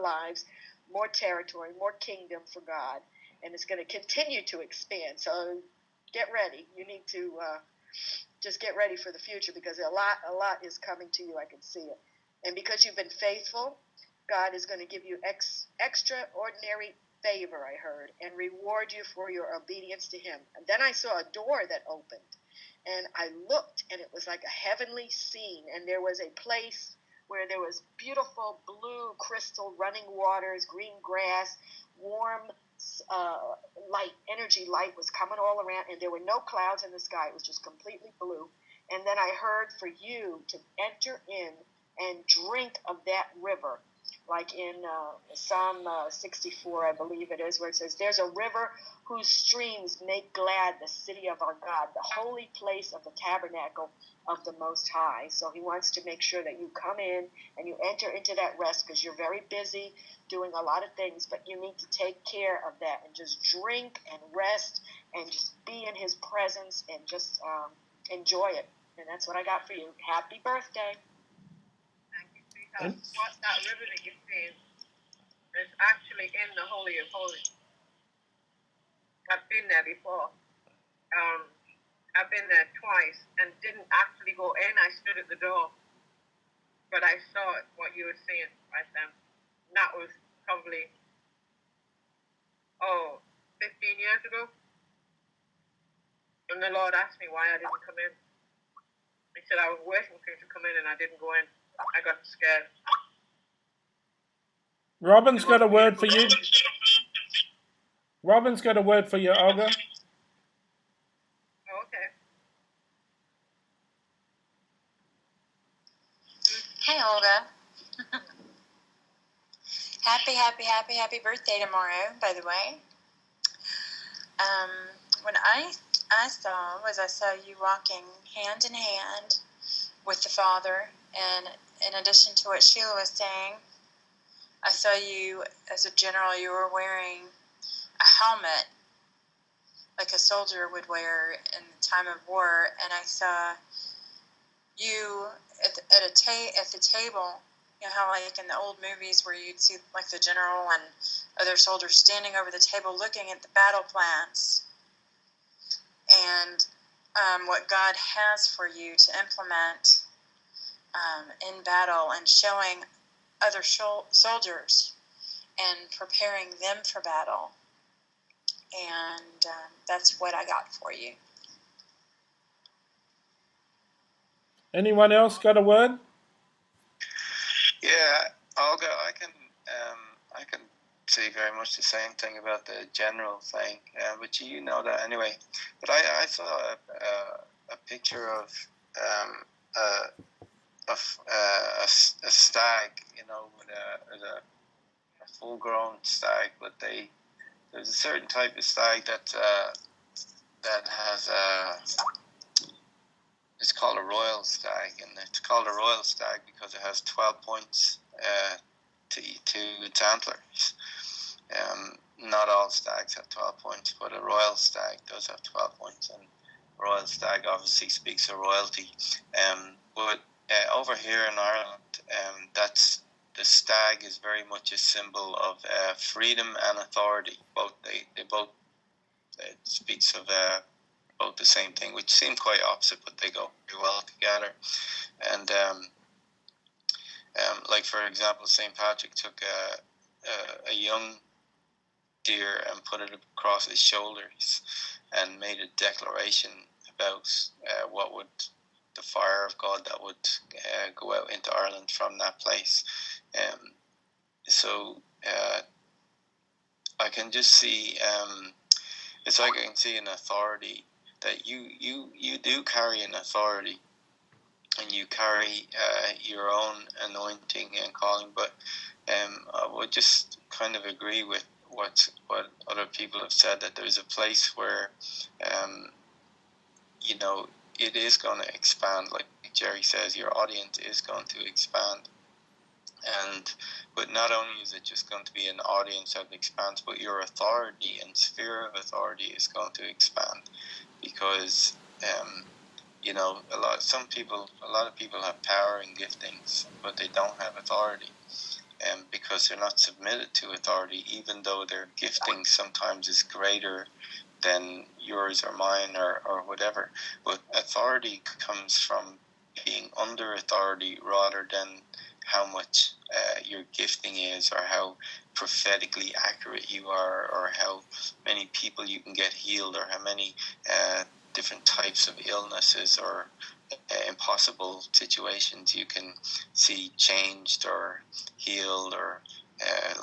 lives, more territory, more kingdom for God, and it's going to continue to expand. So get ready. You need to just get ready for the future, because a lot is coming to you. I can see it. And because you've been faithful, God is going to give you extraordinary favor, I heard, and reward you for your obedience to him. And then I saw a door that opened, and I looked, and it was like a heavenly scene, and there was a place where there was beautiful blue crystal running waters, green grass, warm light, energy light was coming all around, and there were no clouds in the sky. It was just completely blue. And then I heard for you to enter in and drink of that river, like in Psalm 64, I believe it is, where it says, there's a river whose streams make glad the city of our God, the holy place of the tabernacle of the Most High. So he wants to make sure that you come in and you enter into that rest, because you're very busy doing a lot of things, but you need to take care of that and just drink and rest and just be in his presence and just enjoy it. And that's what I got for you. Happy birthday. Thank you, sweetheart. What that river that you've seen is actually in the Holy of Holies. I've been there before. I've been there twice and didn't actually go in. I stood at the door. But I saw it, what you were seeing right then. And that was probably, 15 years ago. And the Lord asked me why I didn't come in. He said I was waiting for you to come in and I didn't go in. I got scared. Robin's got a word for you. Robin's got a word for you, Olga. Oh, okay. Hey, Olga. Happy birthday tomorrow, by the way. What I saw you walking hand in hand with the Father, and in addition to what Sheila was saying, I saw you as a general. You were wearing a helmet like a soldier would wear in the time of war, and I saw you at the table. You know how, like in the old movies, where you'd see like the general and other soldiers standing over the table looking at the battle plans and what God has for you to implement in battle, and showing other soldiers and preparing them for battle. And that's what I got for you. Anyone else got a word? Yeah, Olga, I can say very much the same thing about the general thing, but you know that anyway. But I saw a picture of a stag, you know, with a full-grown stag, but there's a certain type of stag that has it's called a royal stag, and it's called a royal stag because it has 12 points to its antlers. Not all stags have 12 points, but a royal stag does have 12 points, and a royal stag obviously speaks of royalty. But over here in Ireland, that's the stag is very much a symbol of freedom and authority. They both it speaks of both the same thing, which seem quite opposite, but they go very well together. And like for example, St. Patrick took a young deer and put it across his shoulders and made a declaration about what would the fire of God that would go out into Ireland from that place. So I can just see it's like I can see an authority that you do carry an authority, and you carry your own anointing and calling. But I would just kind of agree with what other people have said, that there's a place where you know, it is going to expand. Like Jerry says, your audience is going to expand. But not only is it just going to be an audience that expands, but your authority and sphere of authority is going to expand, because you know, a lot of people have power and giftings, but they don't have authority. because they're not submitted to authority, even though their gifting sometimes is greater than yours or mine or whatever. But authority comes from being under authority rather than how much your gifting is, or how prophetically accurate you are, or how many people you can get healed, or how many different types of illnesses or impossible situations you can see changed or healed, or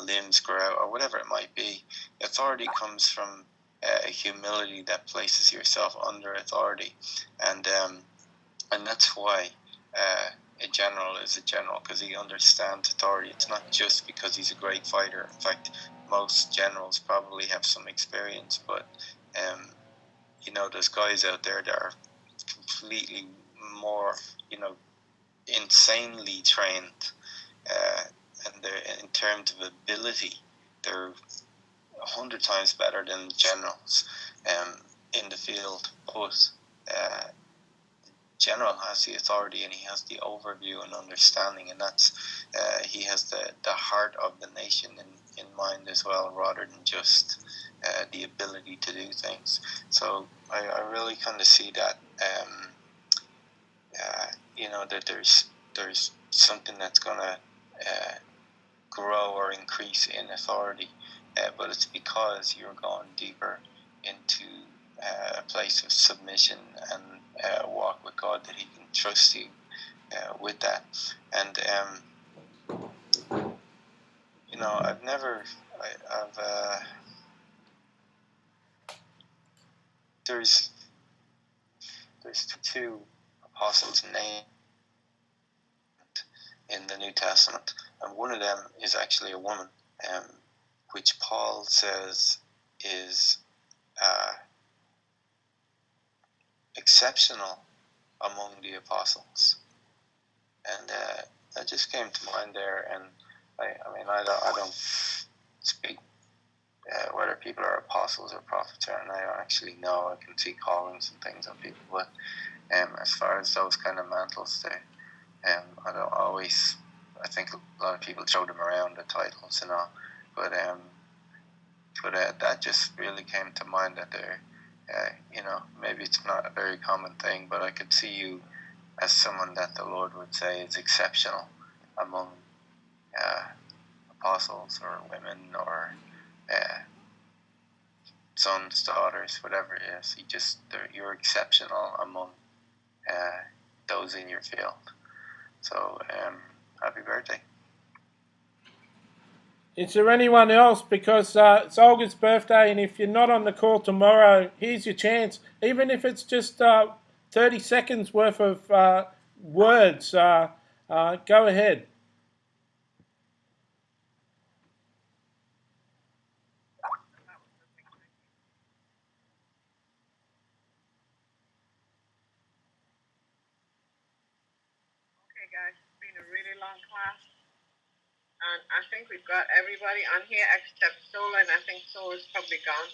limbs grow out, or whatever it might be. Authority comes from a humility that places yourself under authority, and that's why a general is a general, because he understands authority. It's not just because he's a great fighter. In fact, most generals probably have some experience, but there's guys out there that are completely more, insanely trained, and they're, in terms of ability, they're 100 times better than generals in the field. But general has the authority, and he has the overview and understanding, and that's he has the heart of the nation in mind as well, rather than just the ability to do things. So I really kind of see that that there's something that's going to grow or increase in authority, but it's because you're going deeper into a place of submission and walk with God, that He can trust you with that. And there's two apostles named in the New Testament, and one of them is actually a woman, which Paul says is exceptional among the apostles. And that just came to mind there. And I don't speak whether people are apostles or prophets, and I don't actually know. I can see callings and things on people, but as far as those kind of mantles, I don't always. I think a lot of people throw them around, the titles and all, but that just really came to mind, that they're, maybe it's not a very common thing, but I could see you as someone that the Lord would say is exceptional among apostles or women or sons, daughters, whatever it is. You're exceptional among those in your field. So happy birthday. Is there anyone else? Because it's Olga's birthday, and if you're not on the call tomorrow, here's your chance. Even if it's just 30 seconds worth of words, go ahead. Okay, guys, it's been a really long class. And I think we've got everybody on here except Sola, and I think Sola's probably gone.